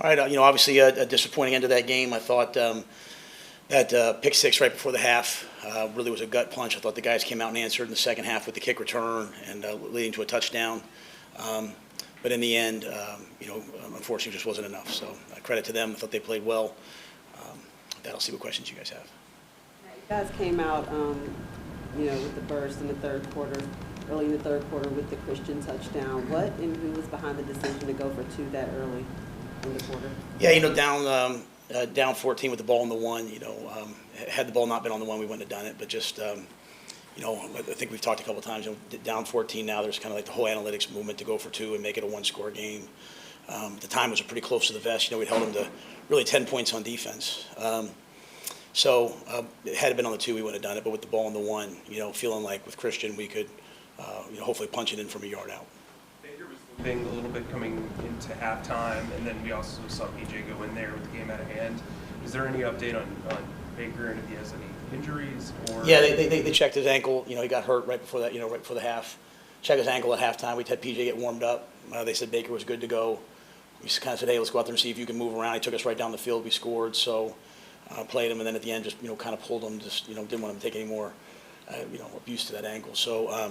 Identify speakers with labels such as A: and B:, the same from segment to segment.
A: All right, obviously a disappointing end to that game. I thought that pick six right before the half really was a gut punch. I thought the guys came out and answered in the second half with the kick return and leading to a touchdown. But in the end, unfortunately, it just wasn't enough. So credit to them. I thought they played well. I'll see what questions you guys have.
B: You guys came out, with the burst in the third quarter, early in the third quarter with the Christian touchdown. What and who was behind the decision to go for two that early in the quarter?
A: Yeah, down 14 with the ball on the one. Had the ball not been on the one, we wouldn't have done it. But just, I think we've talked a couple of times. Down 14 now, there's kind of like the whole analytics movement to go for two and make it a one-score game. The time was pretty close to the vest. We'd held them to really 10 points on defense. So had it been on the two, we wouldn't have done it. But with the ball on the one, feeling like with Christian, we could, hopefully punch it in from a yard out.
C: Baker was limping a little bit coming into halftime, and then we also saw PJ go in there with the game out of hand. Is there any update on Baker and if he has any injuries? Or
A: yeah, they checked his ankle. He got hurt right before that. Right before the half. Checked his ankle at halftime. We had PJ get warmed up. They said Baker was good to go. We just kind of said, hey, let's go out there and see if you can move around. He took us right down the field. We scored. So played him, and then at the end, just kind of pulled him. Just didn't want him to take any more abuse to that ankle. So.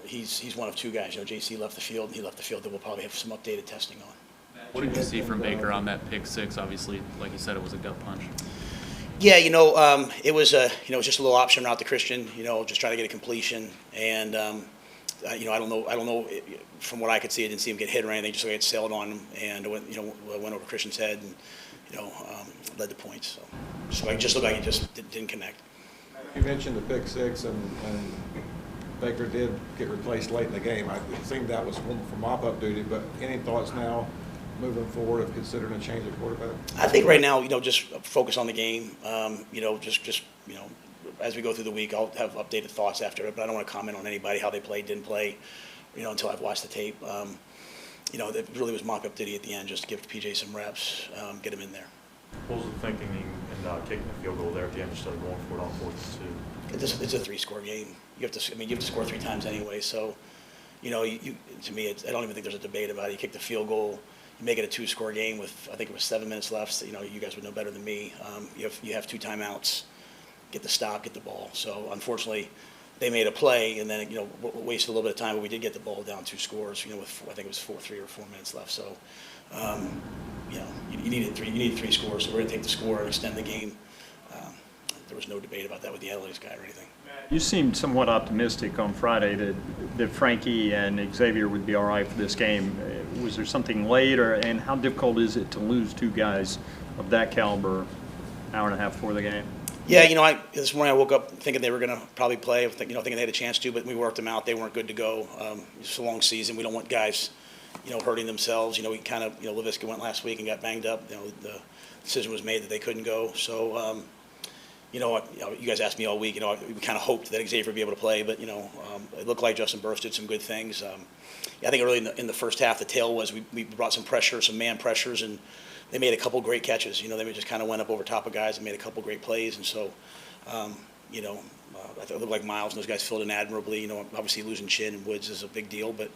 A: He's one of two guys. JC left the field, and he left the field that we'll probably have some updated testing on.
D: What did you see from Baker on that pick six? Obviously, like you said, it was a gut punch.
A: Yeah, it was just a little option route to Christian. Just trying to get a completion, and I don't know. From what I could see, I didn't see him get hit or anything. Just like it sailed on him, and went over Christian's head, and led to points. So it just looked like it just didn't connect.
E: You mentioned the pick six, and Baker did get replaced late in the game. It seemed that was for mop-up duty, but any thoughts now moving forward of considering a change of quarterback?
A: I think right now, just focus on the game. Just as we go through the week, I'll have updated thoughts after it, but I don't want to comment on anybody, how they played, didn't play, until I've watched the tape. It really was mop-up duty at the end, just to give PJ some reps, get him in there.
F: What was the thinking in kicking the field goal there at the end instead of going for it on 4th and 2?
A: It's a three-score game. You have to score three times anyway. So, to me, I don't even think there's a debate about it. You kick the field goal, you make it a two-score game with, I think it was 7 minutes left. So, you guys would know better than me. You have two timeouts, get the stop, get the ball. So, unfortunately, they made a play and then wasted a little bit of time, but we did get the ball down 2 scores. With I think it was 3 or 4 minutes left. So, you needed 3 scores. So we're going to take the score and extend the game. There was no debate about that with the analytics guy or anything.
G: You seemed somewhat optimistic on Friday that Frankie and Xavier would be all right for this game. Was there something late, and how difficult is it to lose 2 guys of that caliber hour and a half before the game?
A: Yeah, this morning I woke up thinking they were going to probably play, thinking they had a chance to, but we worked them out. They weren't good to go. It's a long season. We don't want guys, hurting themselves. We kind of, Laviska went last week and got banged up. The decision was made that they couldn't go. So, you guys asked me all week. We kind of hoped that Xavier would be able to play, but it looked like Justin Burst did some good things. I think early in the first half, the tale was we brought some pressure, some man pressures, and they made a couple great catches. They just kind of went up over top of guys and made a couple great plays, and so, I thought it looked like Miles and those guys filled in admirably. Obviously losing Chin and Woods is a big deal, but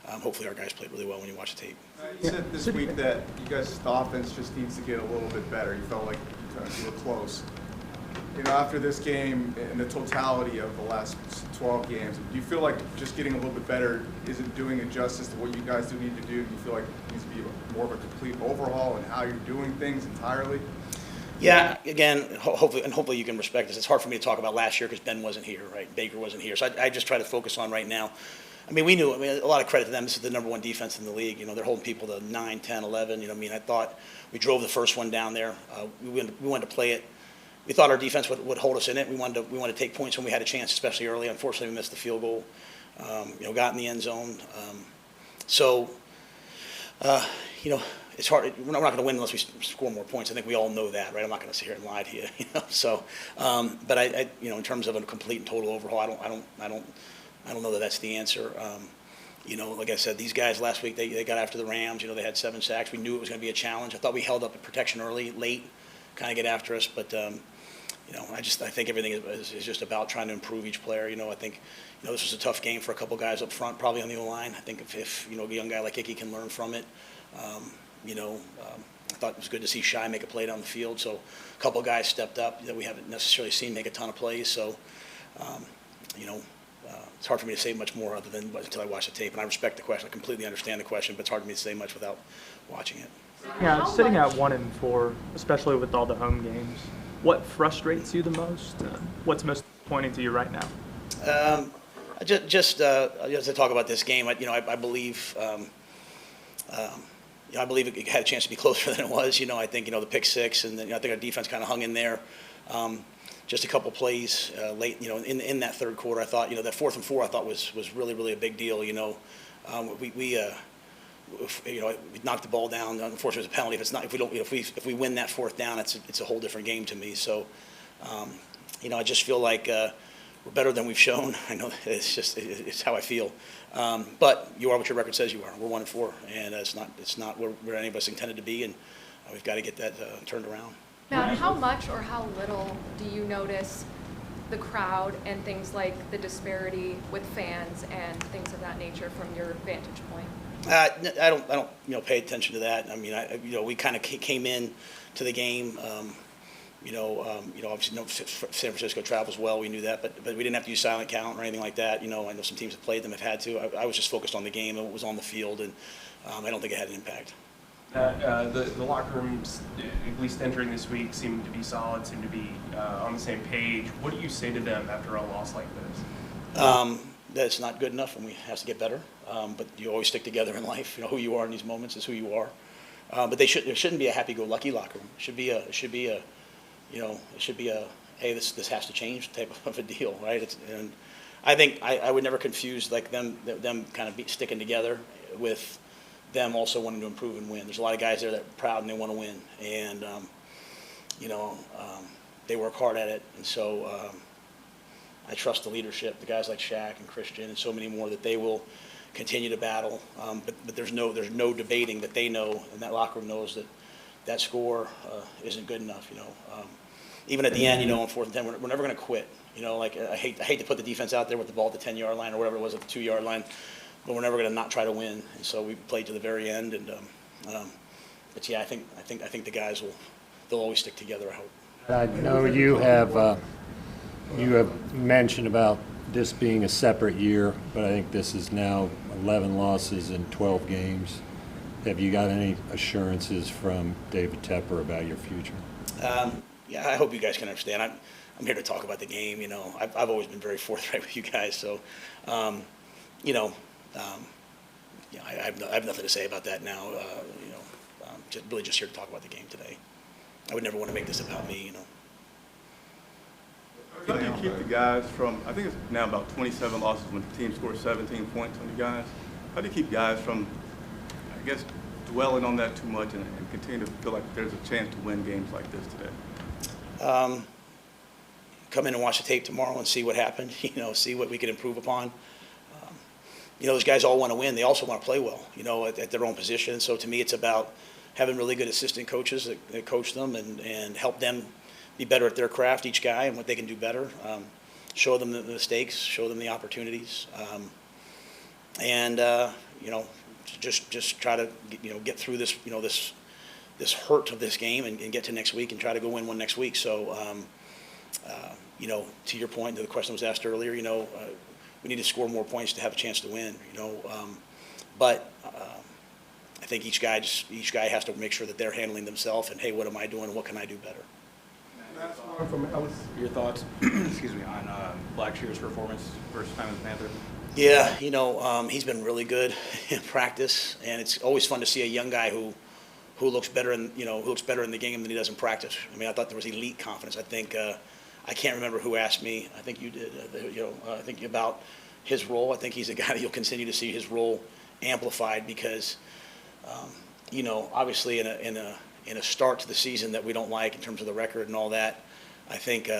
A: hopefully our guys played really well when you watch the tape.
H: You said this week that you guys' offense just needs to get a little bit better. You felt like you were close. After this game and the totality of the last 12 games, do you feel like just getting a little bit better isn't doing it justice to what you guys do need to do? Do you feel like it needs to be more of a complete overhaul in how you're doing things entirely?
A: Yeah, again, hopefully you can respect this. It's hard for me to talk about last year because Ben wasn't here, right? Baker wasn't here. So I just try to focus on right now. We knew, a lot of credit to them. This is the number 1 defense in the league. They're holding people to 9, 10, 11. I thought we drove the first one down there. We wanted to play it. We thought our defense would hold us in it. We wanted to take points when we had a chance, especially early. Unfortunately, we missed the field goal. Got in the end zone. It's hard. We're not going to win unless we score more points. I think we all know that, right? I'm not going to sit here and lie to you. So, but I in terms of a complete and total overhaul, I don't know that that's the answer. Like I said, these guys last week they got after the Rams. They had 7 sacks. We knew it was going to be a challenge. I thought we held up the protection late, kind of get after us, but. I think everything is just about trying to improve each player. I think, this was a tough game for a couple guys up front, probably on the O-line. I think if a young guy like Icky can learn from it, I thought it was good to see Shy make a play down the field. So a couple of guys stepped up that we haven't necessarily seen make a ton of plays. So, it's hard for me to say much more other than until I watch the tape. And I respect the question. I completely understand the question, but it's hard for me to say much without watching it.
I: Yeah, sitting at 1-4, especially with all the home games, what frustrates you the most? What's most disappointing to you right now?
A: Just to talk about this game, I believe, I believe it had a chance to be closer than it was. I think, the pick six, and then I think our defense kind of hung in there. Just a couple plays late, in that third quarter. I thought, that 4th and 4, I thought was really, really a big deal. We knocked the ball down. Unfortunately, it's a penalty. If we win that 4th down, it's a whole different game to me. So, I just feel like we're better than we've shown. I know it's how I feel. But you are what your record says you are. We're 1-4, and it's not where any of us intended to be, and we've got to get that turned around.
J: Matt, how much or how little do you notice the crowd and things like the disparity with fans and things of that nature from your vantage point?
A: I don't pay attention to that. I mean, we kind of came in to the game. Obviously, San Francisco travels well. We knew that, but we didn't have to use silent count or anything like that. I know some teams have played them, have had to. I was just focused on the game and what was on the field, and I don't think it had an impact.
C: The locker rooms, at least entering this week, seem to be solid, seem to be on the same page. What do you say to them after a loss like this?
A: That it's not good enough and we have to get better. But you always stick together in life. Who you are in these moments is who you are. But there shouldn't be a happy-go-lucky locker room. It should be a hey, this has to change type of a deal, right? And I think I would never confuse like them kind of sticking together with them also wanting to improve and win. There's a lot of guys there that are proud and they want to win, and they work hard at it. And so I trust the leadership, the guys like Shaq and Christian and so many more, that they will continue to battle. But there's no debating that they know, and that locker room knows that score isn't good enough. Even at the end, on 4th and 10, we're never going to quit. I hate to put the defense out there with the ball at the 10-yard line or whatever it was at the 2-yard line. But we're never going to not try to win, and so we played to the very end. And but yeah, I think the guys they'll always stick together. I hope.
K: I know you have mentioned about this being a separate year, but I think this is now 11 losses in 12 games. Have you got any assurances from David Tepper about your future?
A: Yeah, I hope you guys can understand. I'm here to talk about the game. I've always been very forthright with you guys, so. I have nothing to say about that now. Just here to talk about the game today. I would never want to make this about me.
L: How do you keep the guys from, I think it's now about 27 losses when the team scores 17 points on you guys. How do you keep guys from, I guess, dwelling on that too much and continue to feel like there's a chance to win games like this today?
A: Come in and watch the tape tomorrow and see what happened, see what we can improve upon. Those guys all want to win. They also want to play well, at their own position. So to me, it's about having really good assistant coaches that coach them and help them be better at their craft, each guy, and what they can do better. Show them the mistakes, show them the opportunities, and just try to get through this this hurt of this game and get to next week and try to go win one next week. So to your point, the question was asked earlier, we need to score more points to have a chance to win, but I think each guy has to make sure that they're handling themselves and, hey, what am I doing and what can I do better?
H: Last one from Ellis.
M: Your thoughts, excuse me, on Blackshear's performance first time with the Panthers?
A: Yeah, he's been really good in practice, and it's always fun to see a young guy who looks better in the game than he does in practice. I mean, I thought there was elite confidence. I think I can't remember who asked me. I think you did. I think about his role. I think he's a guy that you'll continue to see his role amplified because, obviously in a start to the season that we don't like in terms of the record and all that, I think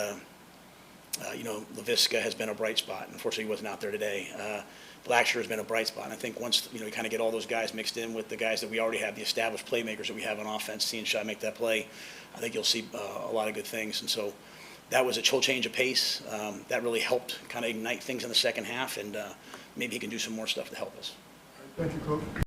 A: Laviska has been a bright spot. Unfortunately, he wasn't out there today. Blackshear has been a bright spot. And I think once you kind of get all those guys mixed in with the guys that we already have, the established playmakers that we have on offense, seeing Shy make that play, I think you'll see a lot of good things. And so that was a chill change of pace. That really helped kind of ignite things in the second half, and maybe he can do some more stuff to help us.
H: Thank you, Coach.